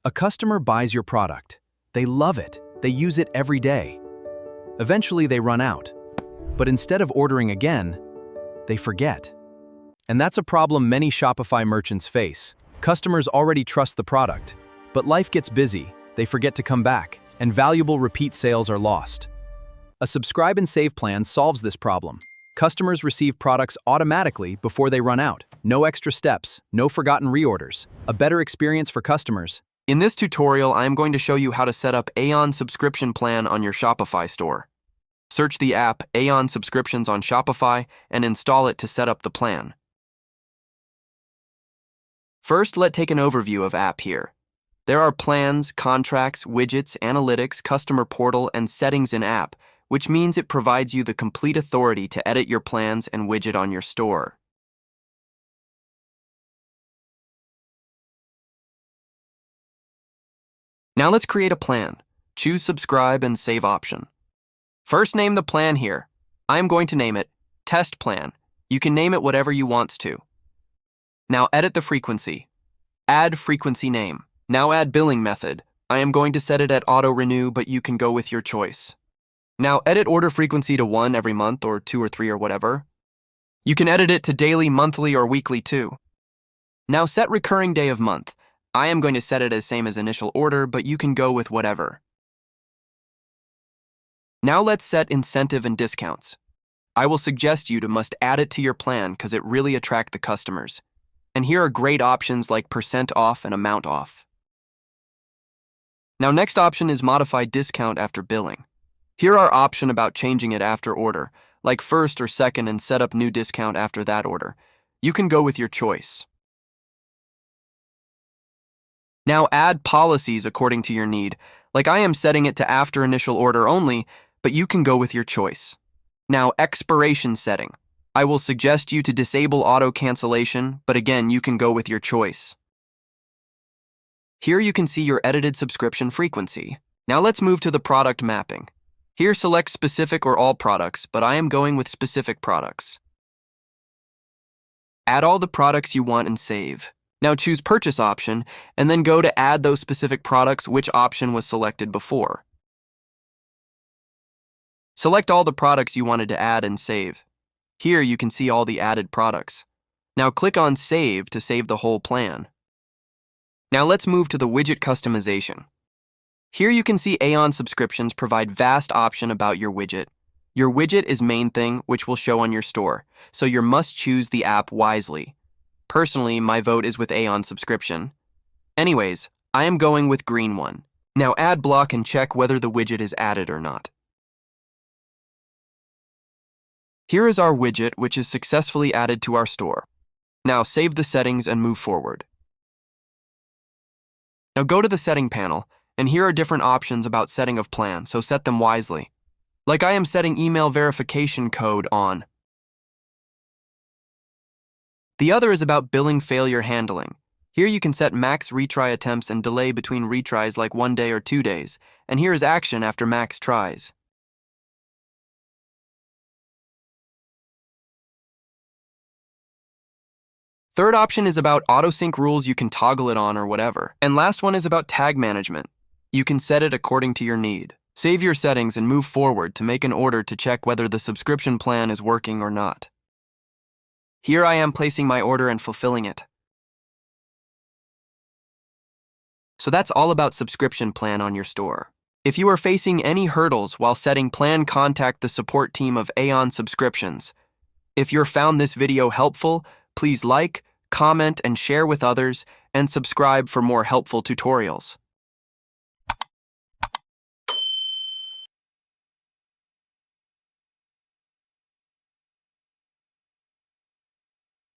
A customer buys your product. They love it. They use it every day. Eventually, they run out. But instead of ordering again, they forget. And that's a problem many Shopify merchants face. Customers already trust the product, but life gets busy, they forget to come back, and valuable repeat sales are lost. A subscribe and save plan solves this problem. Customers receive products automatically before they run out. No extra steps, no forgotten reorders. A better experience for customers. In this tutorial, I am going to show you how to set up Aon Subscription Plan on your Shopify store. Search the app Aon Subscriptions on Shopify and install it to set up the plan. First, let's take an overview of app here. There are plans, contracts, widgets, analytics, customer portal, and settings in app, which means it provides you the complete authority to edit your plans and widget on your store. Now let's create a plan. Choose subscribe and save option. First, name the plan here. I'm going to name it Test Plan. You can name it whatever you want to. Now edit the frequency. Add frequency name. Now add billing method. I am going to set it at auto renew, but you can go with your choice. Now edit order frequency to 1 every month or 2 or 3 or whatever. You can edit it to daily, monthly, or weekly too. Now set recurring day of month. I am going to set it as same as initial order, but you can go with whatever. Now let's set incentive and discounts. I will suggest you to must add it to your plan because it really attracts the customers. And here are great options like % off and amount off. Now next option is modify discount after billing. Here are options about changing it after order, like first or second, and set up new discount after that order. You can go with your choice. Now add policies according to your need, like I am setting it to after initial order only, but you can go with your choice. Now expiration setting. I will suggest you to disable auto cancellation, but again, you can go with your choice. Here you can see your edited subscription frequency. Now let's move to the product mapping. Here select specific or all products, but I am going with specific products. Add all the products you want and save. Now choose purchase option and then go to add those specific products which option was selected before. Select all the products you wanted to add and save. Here you can see all the added products. Now click on Save to save the whole plan. Now let's move to the widget customization. Here you can see Aon Subscriptions provide vast option about your widget. Your widget is main thing which will show on your store, so you must choose the app wisely. Personally, my vote is with Aon Subscription. Anyways, I am going with green one. Now add block and check whether the widget is added or not. Here is our widget which is successfully added to our store. Now save the settings and move forward. Now go to the setting panel, and here are different options about setting of plan, so set them wisely. Like I am setting email verification code on. The other is about billing failure handling. Here you can set max retry attempts and delay between retries like 1 day or 2 days, and here is action after max tries. Third option is about auto-sync rules, you can toggle it on or whatever. And last one is about tag management. You can set it according to your need. Save your settings and move forward to make an order to check whether the subscription plan is working or not. Here I am placing my order and fulfilling it. So that's all about subscription plan on your store. If you are facing any hurdles while setting plan, contact the support team of Aon Subscriptions. If you found this video helpful, please like, comment, and share with others, and subscribe for more helpful tutorials.